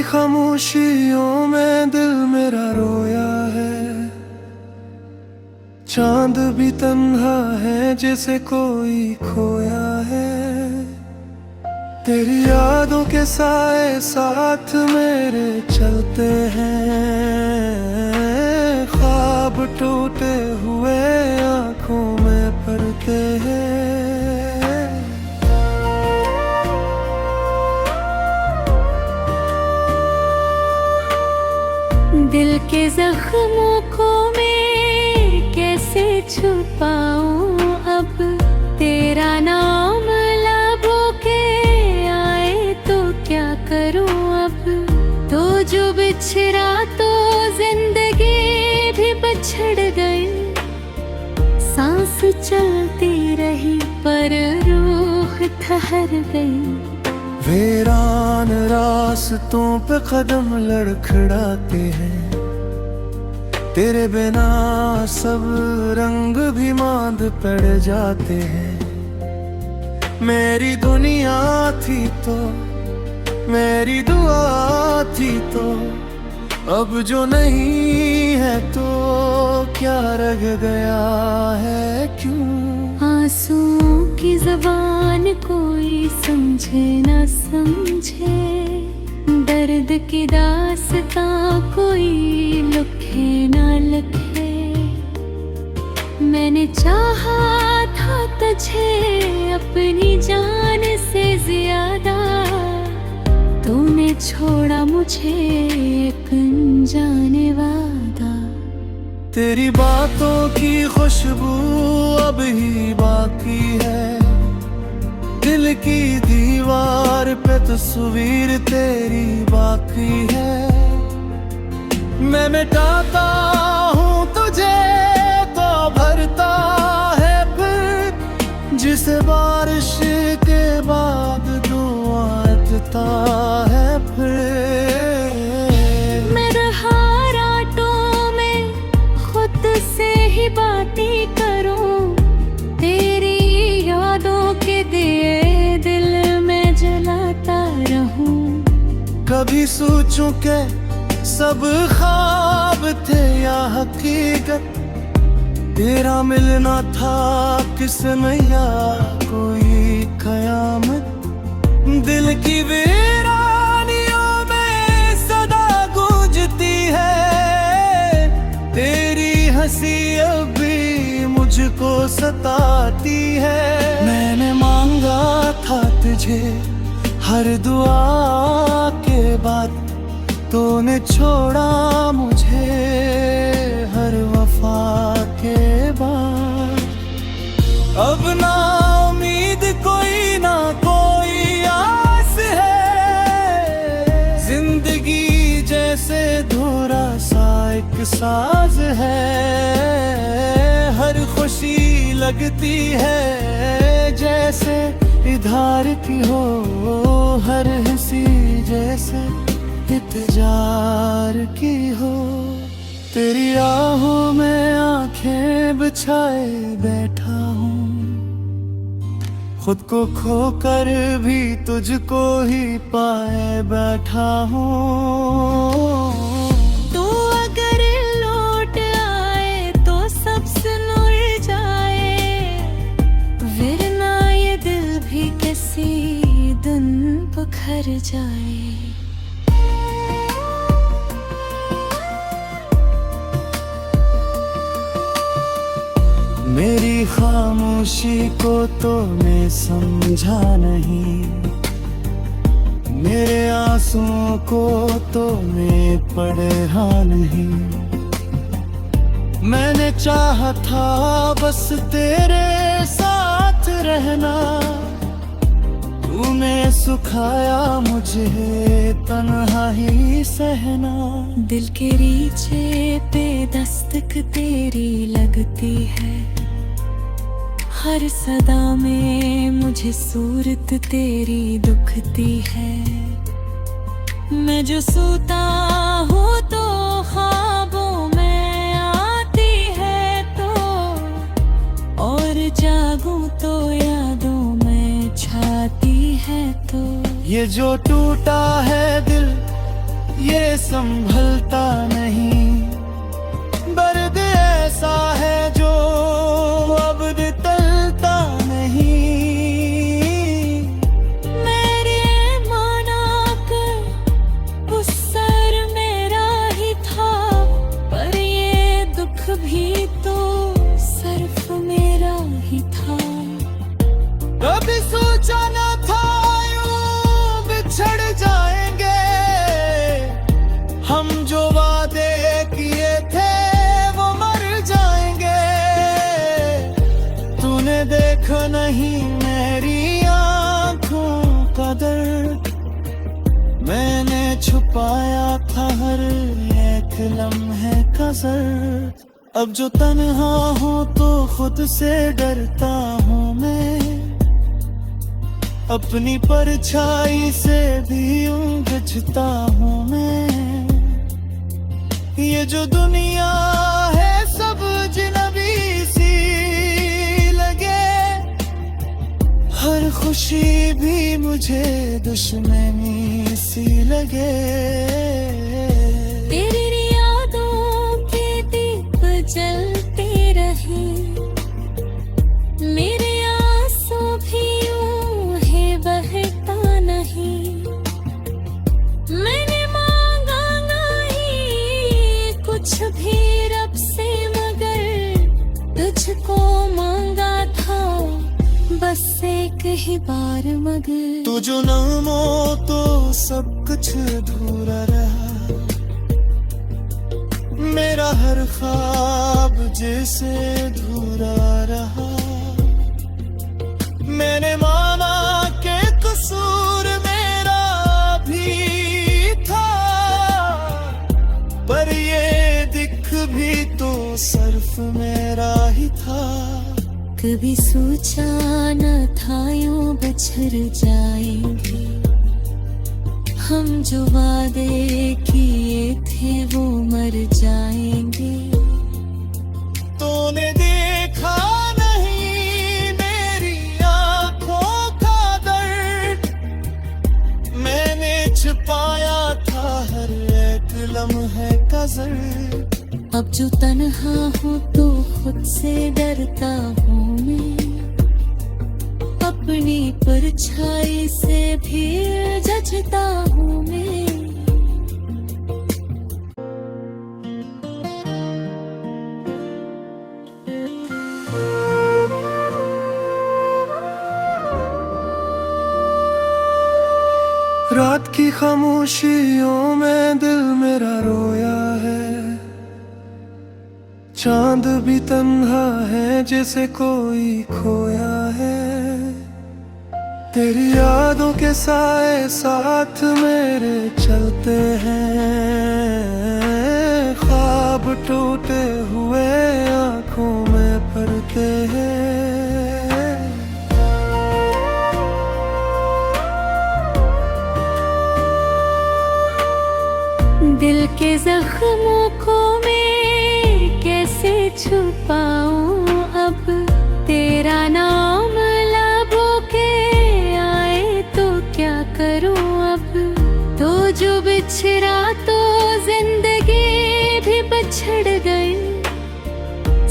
खामोशियों में दिल मेरा रोया है। चांद भी तन्हा है जैसे कोई खोया है। तेरी यादों के साए साथ मेरे चलते हैं। ख्वाब टूटे हुए आंखों में पड़ते हैं। दिल के जख्मों को मैं कैसे छुपाऊं अब, तेरा नाम लबों के आए तो क्या करूं अब। तो जो बिछड़ा तो जिंदगी भी बिछड़ गई। सांस चलती रही पर रूह ठहर गई। वीरान रास्तों पे कदम लड़खड़ाते हैं। तेरे बिना सब रंग भी मांद पड़ जाते हैं। मेरी दुनिया थी तो, मेरी दुआ थी तो, अब जो नहीं है तो क्या रह गया है क्यों। आंसुओं की ज़बान कोई समझे न समझे। दर्द की दास्तां कोई लिखे न लिखे। मैंने चाहा था तुझे अपनी जान से ज्यादा। तूने छोड़ा मुझे एक अनजाने वादा। तेरी बातों की खुशबू अब ही बाकी है। दिल की दीवार पे तस्वीर तेरी बाकी है। मैं मिटाता हूँ तुझे तो भरता है फिर। जिसे बारिश के बाद धुआं देता है फिर। मैं रहा रातों में खुद से ही बातें करूं। तेरी यादों के दिए दिल में जलाता रहूं। कभी सोचूं के सब ख्वाब थे या हकीकत। तेरा मिलना था किस्मत या कोई कयामत। दिल की वीरानियों में सदा गूंजती है। तेरी हंसी अब भी मुझको सताती है। मैंने मांगा था तुझे हर दुआ के बाद। तूने छोड़ा मुझे हर वफा के बाद। अब ना उम्मीद कोई ना कोई आस है। जिंदगी जैसे धुरा सा एक साज है। हर खुशी लगती है जैसे इधार की हो। हर हंसी जैसे इंतजार की हो। तेरी आहों में आंखें बिछाए बैठा हूँ। खुद को खोकर भी तुझको ही पाए बैठा हूँ। तू अगर लौट आए तो सब सुलझ जाए। वरना ये दिल भी किसी दिन बिखर जाए। मेरी खामोशी को तो मैं समझा नहीं। मेरे आंसुओं को तो मैं पढ़ा नहीं। मैंने चाहा था बस तेरे साथ रहना। तूने सुखाया मुझे तन्हा ही सहना। दिल के रीचे पे दस्तक तेरी लगती है। हर सदा में मुझे सूरत तेरी दुखती है। मैं जो सोता हूँ तो ख्वाबों में आती है तो। और जागूं तो यादों में छाती है तो। ये जो टूटा है दिल ये संभलता नहीं। दर्द ऐसा है जो अब टलता नहीं। मेरे माना कर उस सर मेरा ही था, पर ये दुख भी तो सिर्फ मेरा ही था। कभी सोचा न था यूं बिछड़ जाएंगे, हम जो वादे किए थे वो मर जाएंगे। तूने देखा नहीं मेरी आंखों का दर्द, मैंने छुपाया था हर एक लम्हे का दर्द। अब जो तन्हा हूँ तो खुद से डरता हूँ मैं, अपनी परछाई से भी उलझता हूँ मैं। ये जो दुनिया है सब अजनबी सी लगे, हर खुशी भी मुझे दुश्मनी सी लगे। तेरी यादों के दीप जलते रहे, मेरे आंसू भी यूं है बहता नहीं। मैंने मांगा नहीं कुछ भी रब से, मगर तुझको मांगा था बस एक ही बार। मगर तू जो नामो तो सब कुछ अधूरा रहा, मेरा हर ख्वाब जैसे अधूरा रहा। मैंने माना कि कसूर मेरा भी था, पर ये दिख भी तो सिर्फ मेरा ही था। कभी सोचा न था यूं बिछड़ जाएंगे, हम जो वादे किए थे वो मर जाएंगे। तूने देखा नहीं मेरी आंखों का दर्द, मैंने छुपाया था हर एक लम्हे का दर्द। अब जो तन्हा हूँ तो खुद से डरता हूँ मैं, अपनी परछाई से भी जचता हूँ मैं। रात की खामोशियों में दिल मेरा रोया है, चांद भी तन्हा है जैसे कोई खोया है। तेरी यादों के साए साथ मेरे चलते हैं, ख्वाब टूटे हुए आंखों में भरते हैं। दिल के जख्मों को मैं कैसे छुपाऊं, अब तेरा नाम लबों के आए तो क्या करूं। अब तो जो बिछड़ा तो जिंदगी भी बिछड़ गई,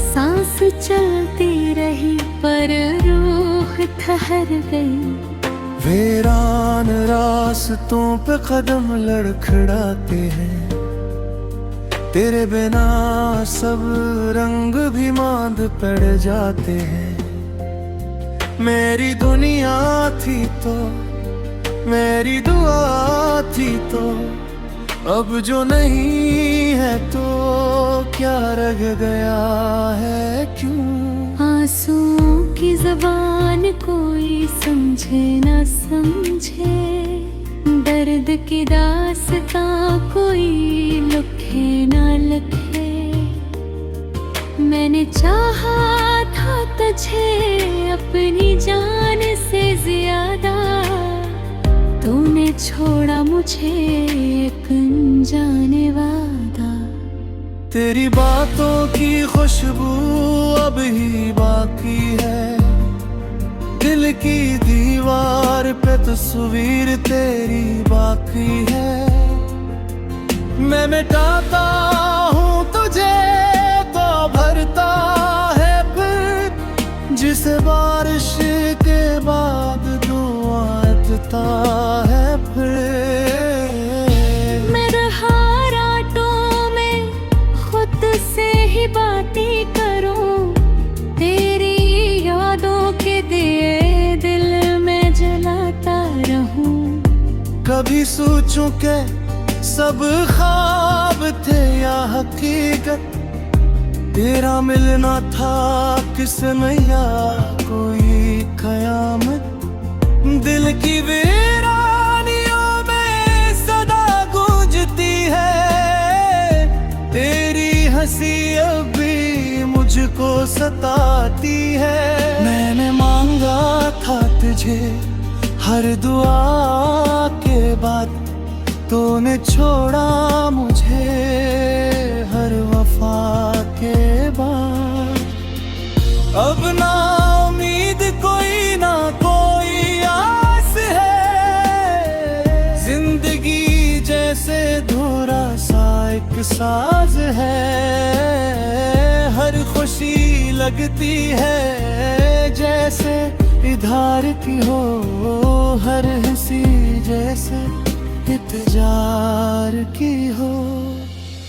सांस चलती रही पर रूह ठहर गई। वीरान रास्तों पे कदम लड़खड़ाते हैं, तेरे बिना सब रंग भी मांद पड़ जाते हैं। मेरी दुनिया थी तो मेरी दुआ थी तो, अब जो नहीं है तो क्या रह गया है क्यों। आंसुओं की ज़बान कोई समझे न समझे, दर्द की दास्तां कोई लिखे न लिखे। मैंने चाहा था तुझे अपनी जान से ज्यादा, तूने छोड़ा मुझे एक अनजाने वादा। तेरी बातों की खुशबू अब ही बाकी है, दिल की दीवार पे तस्वीर तेरी बाकी है। मैं मिटाता हूँ तुझे तो भरता है फिर, जिसे बारिश के बाद दुआ देता है फिर। मैं रहा रातों में खुद से ही बातें करूं, तेरी यादों के दिए दिल में जलाता रहूं। कभी सोचूं के सब ख्वाब थे या हकीकत, तेरा मिलना था किसमें या कोई कयामत। दिल की वीरानियों में सदा गूंजती है, तेरी हंसी अब भी मुझको सताती है। मैंने मांगा था तुझे हर दुआ के बाद, तूने छोड़ा मुझे हर वफा के बाद। अब ना उम्मीद कोई ना कोई आस है, जिंदगी जैसे धुरा सा एक साज है। हर खुशी लगती है जैसे इधार की हो, हर हंसी जैसे इंतजार की हो।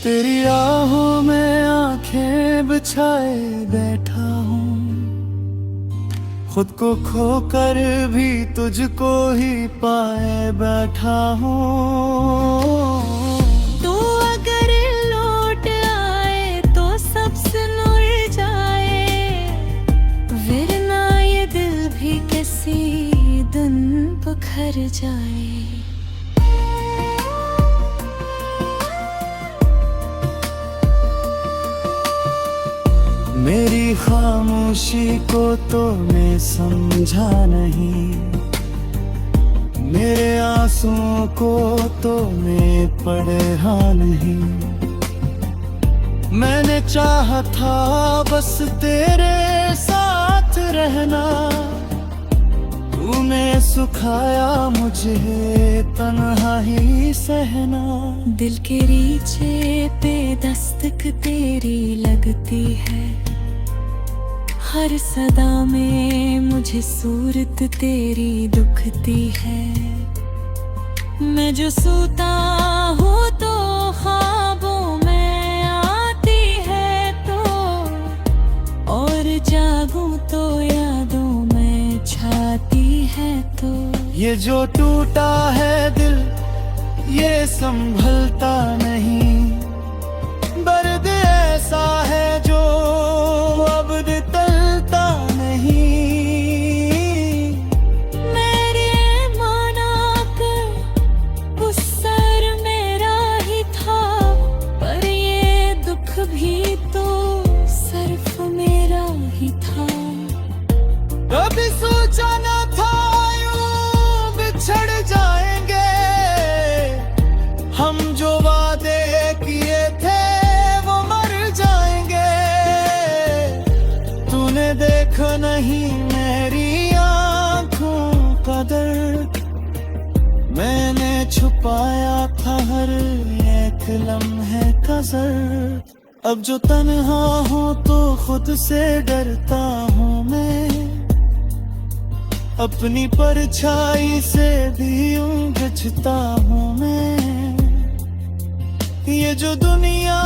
तेरी आहों में आंखें बिछाए बैठा हूँ, खुद को खोकर भी तुझको ही पाए बैठा हूँ। तू अगर लौट आए तो सब सुलझ जाए, वरना ये दिल भी किसी दिन बिखर जाए। मेरी खामोशी को तो मैं समझा नहीं, मेरे आंसुओं को तो मैं पढ़ा नहीं। मैंने चाहा था बस तेरे साथ रहना, तूने सुखाया मुझे तन्हा ही सहना। दिल के रीचे पे दस्तक तेरी लगती है, हर सदा में मुझे सूरत तेरी दुखती है। मैं जो सोता हूँ तो ख्वाबों में आती है तो, और जागूं तो यादों में छाती है तो। ये जो टूटा है दिल ये संभलता नहीं, दर्द ऐसा है जो अब टलता नहीं। मेरे माना कर उस सर मेरा ही था, पर ये दुख भी तो सिर्फ मेरा ही था। कभी सोचा न था यूं बिछड़ जाएंगे, हम जो वादे किए थे वो मर जाएंगे। तूने देखा नहीं मेरी आंखों का दर्द, मैंने छुपाया था हर एक लम्हे का दर्द। अब जो तन्हा हूँ तो खुद से डरता हूँ मैं, अपनी परछाई से भी यूं बचता हूँ मैं। ये जो दुनिया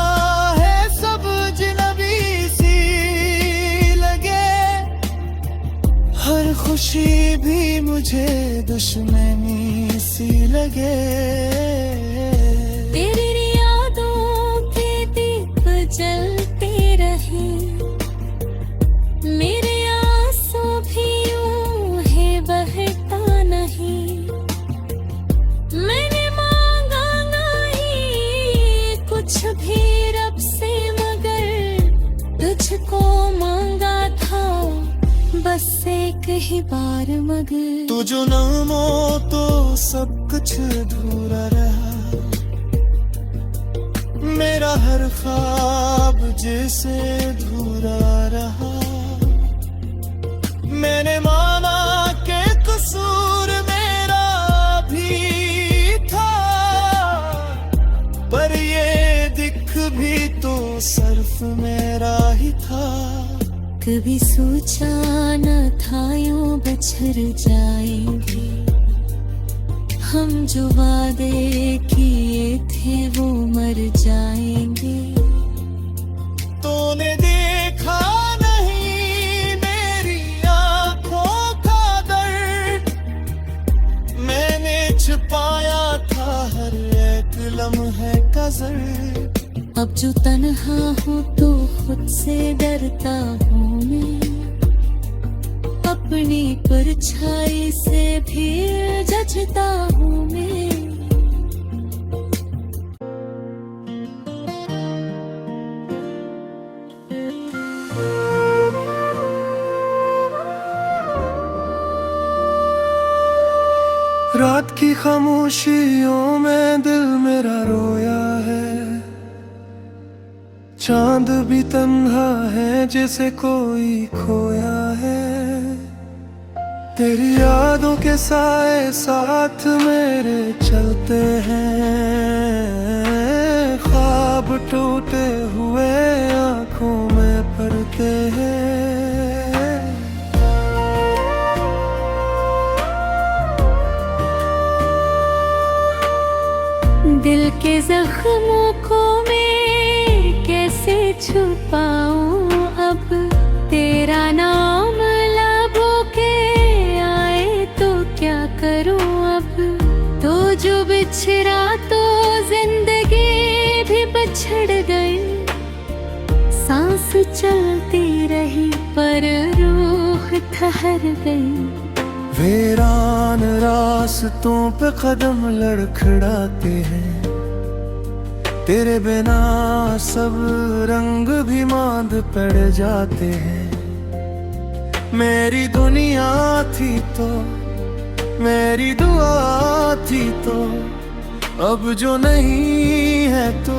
है सब अजनबी सी लगे, हर खुशी भी मुझे दुश्मनी सी लगे। तेरी यादों के दीप जलते रहे, मेरे आंसू भी यूं है बहता नहीं। मैंने मांगा नहीं कुछ भी रब से, मगर तुझको मांगा था बस एक ही बार। मगर तू जो न हो तो सब कुछ अधूरा रहा, मेरा हर ख्वाब जैसे अधूरा रहा। मैंने माना के कसूर मेरा भी था, पर ये सिर्फ मेरा ही था। कभी सोचा न था यूं बिछड़ जाएंगे, हम जो वादे किए थे वो मर जाएंगे। तूने देखा नहीं मेरी आंखों का दर्द, मैंने छुपाया था हर एक लम्हे का ज़र्द। अब जो तन्हा हूँ तो खुद से डरता हूँ मैं, अपनी परछाई से भी जचता हूँ मैं। रात की खामोशियों में दिल मेरा रोया है, चांद भी तन्हा है जैसे कोई खोया है। तेरी यादों के साए साथ मेरे चलते हैं, ख्वाब टूटे हुए आंखों में भरते हैं। दिल के जख्मों को मैं कैसे छुपाऊं, अब तेरा नाम लबों के आए तो क्या करूं। अब तो जो बिछड़ा तो जिंदगी भी बिछड़ गई, सांस चलती रही पर रूह ठहर गई। वीरान रास्तों पे कदम लड़खड़ाते हैं, तेरे बिना सब रंग भी मांद पड़ जाते हैं। मेरी दुनिया थी तो मेरी दुआ थी तो, अब जो नहीं है तो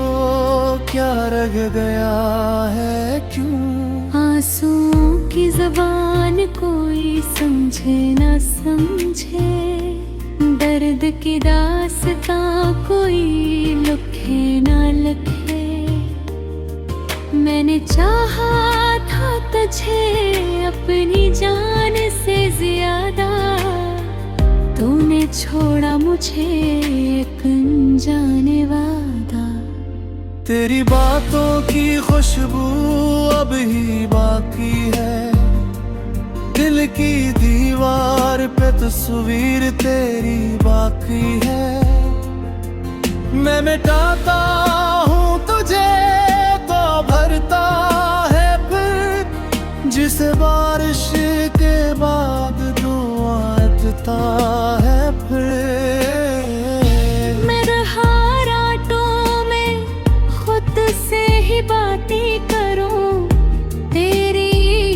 क्या रह गया है क्यों। आंसुओं की ज़बान कोई समझे न समझे, दर्द की दास्तां कोई लिखे न लिखे। मैंने चाहा था तुझे अपनी जान से ज्यादा, तूने छोड़ा मुझे एक अनजाने वादा। तेरी बातों की खुशबू अब ही बाकी है, दिल की दीवार पे तस्वीर तेरी बाकी है। मैं मिटाता हूँ तुझे तो भरता है फिर, जिसे बारिश के बाद दुआ देता है फिर। मैं रहा रातों में खुद से ही बातें करूं, तेरी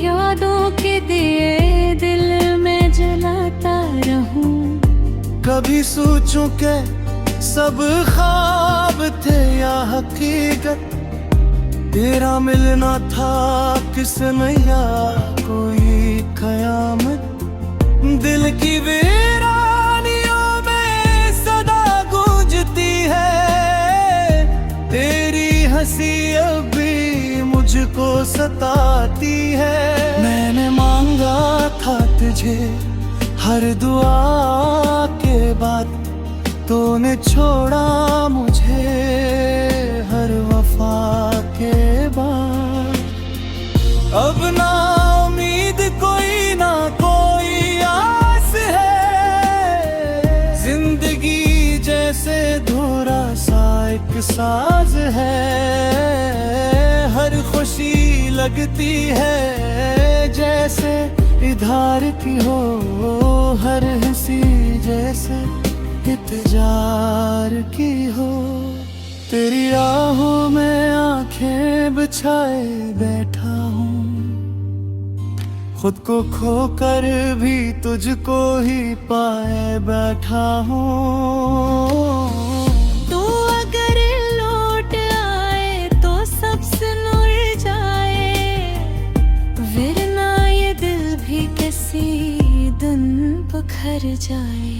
यादों के दिए दिल में जलाता रहूं। कभी सोचूं के सब ख्वाब थे या हकीकत, तेरा मिलना था किसमें या कोई कयामत। दिल की वीरानियों में सदा गूंजती है, तेरी हंसी अब भी मुझको सताती है। मैंने मांगा था तुझे हर दुआ के बाद, तूने छोड़ा मुझे हर वफा के बाद। अब ना उम्मीद कोई ना कोई आस है, जिंदगी जैसे धुरा सा एक साज है। हर खुशी लगती है जैसे इधार की हो, हर हंसी जैसे इंतजार की हो। तेरी राहों में आंखें बिछाए बैठा हूँ, खुद को खोकर भी तुझको ही पाए बैठा हूँ। तू अगर लौट आए तो सब सुलझ जाए, वरना ये दिल भी किसी दिन बिखर जाए।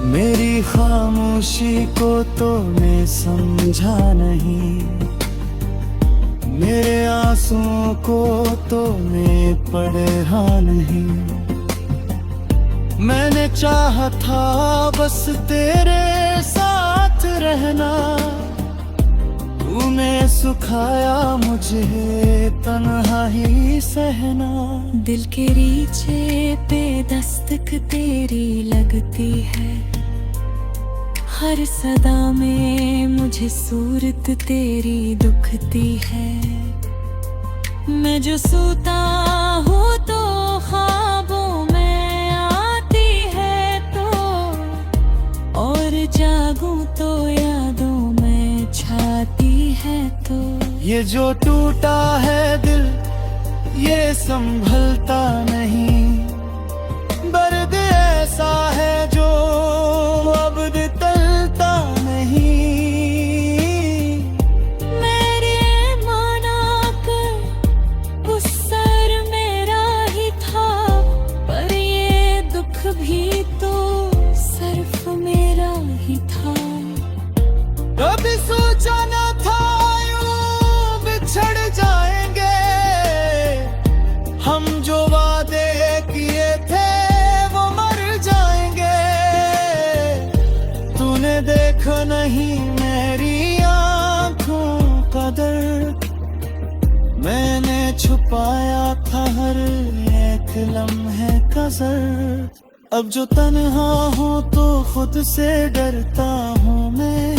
मेरी खामोशी को तो मैं समझा नहीं, मेरे आंसुओं को तो मैं पढ़ा नहीं। मैंने चाहा था बस तेरे साथ रहना, तूने सुखाया मुझे तन्हा ही सहना। दिल के रीचे पे दस्तक तेरी लगती है, हर सदा में मुझे सूरत तेरी दुखती है। मैं जो सोता हूँ तो ख्वाबों में आती है तो, और जागूं तो यादों में छाती है तो। ये जो टूटा है दिल ये संभलता नहीं, दर्द ऐसा है जो अब टलता नहीं। मेरे माना कर उस सर मेरा ही था, पर ये दुख भी तो सिर्फ मेरा ही था। कभी सोचा न था यूं बिछड़ जाएंगे, हम जो वादे किए थे वो मर जाएंगे। तूने देखा नहीं मेरी आंखों का दर्द, मैंने छुपाया था हर एक लम्हे का दर्द। अब जो तन्हा हूँ तो खुद से डरता हूँ मैं,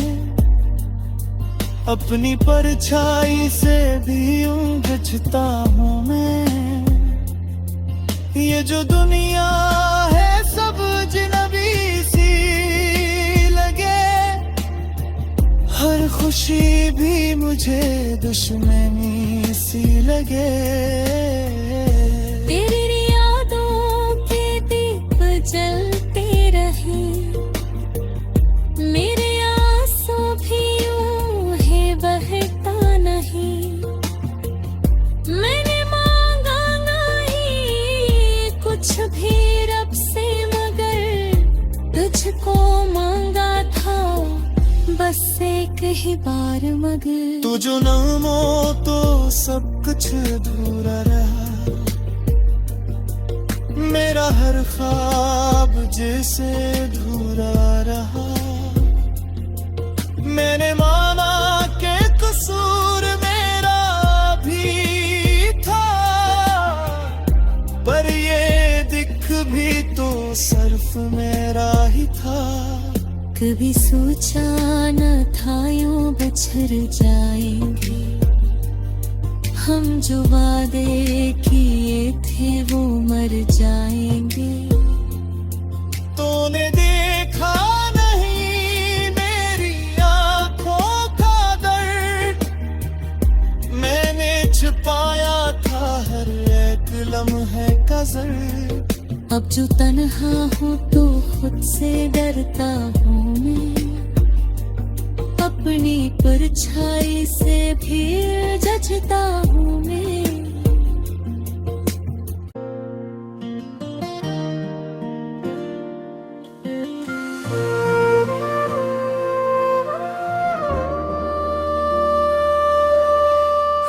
अपनी परछाई से भी उलझता हूँ मैं। ये जो दुनिया है सब अजनबी सी लगे, हर खुशी भी मुझे दुश्मनी सी लगे। तेरी यादों के दीप जलते रहे, मेरे आंसू भी यूं है बहता नहीं। मैंने मांगा नहीं कुछ भी रब से, मगर तुझको मांगा था बस एक ही बार। मगर तू जो नामो तो सब कुछ अधूरा रहा, मेरा हर ख्वाब जैसे अधूरा रहा। मैंने माना के कसूर मेरा भी था, पर ये दिख भी तो सिर्फ मेरा ही था। कभी सोचा न था यूं बिछड़ जाएंगे, हम जो वादे किए थे वो मर जाएंगे। तूने देखा नहीं मेरी आंखों का दर्द, मैंने छुपाया था हर एक लम्हे का दर्द। अब जो तन्हा हूँ तो खुद से डरता हूँ मैं, अपनी परछाई से भी जचता हूँ मैं।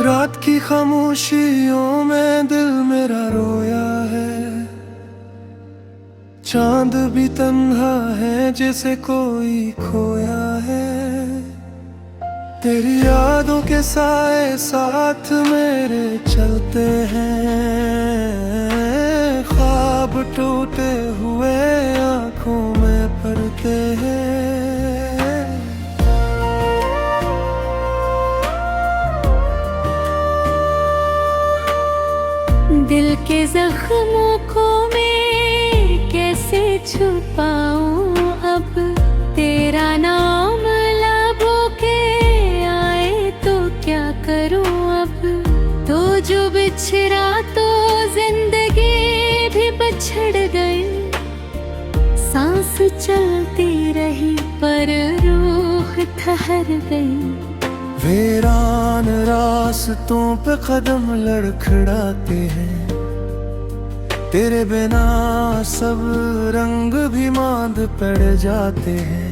रात की खामोशियों में दिल मेरा रोया है, चांद भी तन्हा है जैसे कोई खोया है। तेरी यादों के साए साथ मेरे चलते हैं, ख्वाब टूटे हुए आंखों में भरते हैं। दिल के जख्मों को मैं कैसे छुपाऊं, अब तेरा नाम लबों के आए तो क्या करूं। अब तो जो बिछड़ा तो जिंदगी भी बिछड़ गई, सांस चलती रही पर रूह ठहर गई। वीरान रास्तों पे कदम लड़खड़ाते हैं, तेरे बिना सब रंग भी मांद पड़ जाते हैं।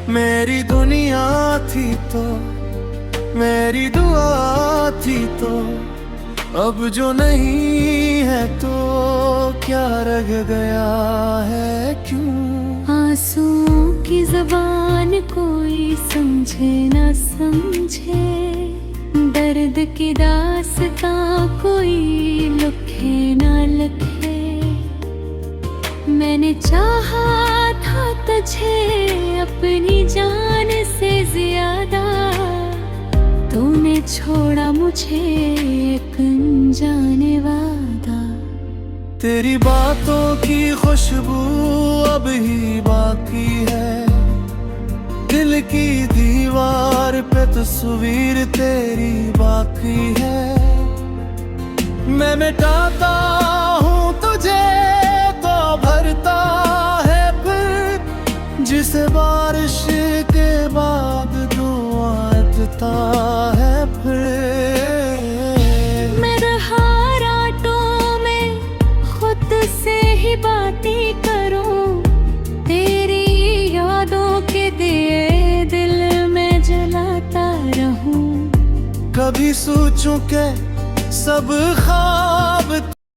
मेरी दुनिया थी तो, मेरी दुआ थी तो, अब जो नहीं है तो क्या रह गया है क्यों? आंसुओं की ज़बान कोई समझे ना समझे, दर्द की दास्तां कोई लिखे ना लिखे। मैंने चाहा था तुझे अपनी जान से ज्यादा, तूने छोड़ा मुझे एक अनजाने वादा। तेरी बातों की खुशबू अब ही बाकी है, दिल की दीवार पे तस्वीर तेरी बाकी है। मैं मिटाता हूँ तुझे तो भरता है फिर, जिसे बारिश के बाद दुआ देता है फिर। मैं रहा रातों में खुद से ही बातें करूं, तेरी यादों के दिए दिल में जलाता रहूं। कभी सोचूं के सब ख्वाब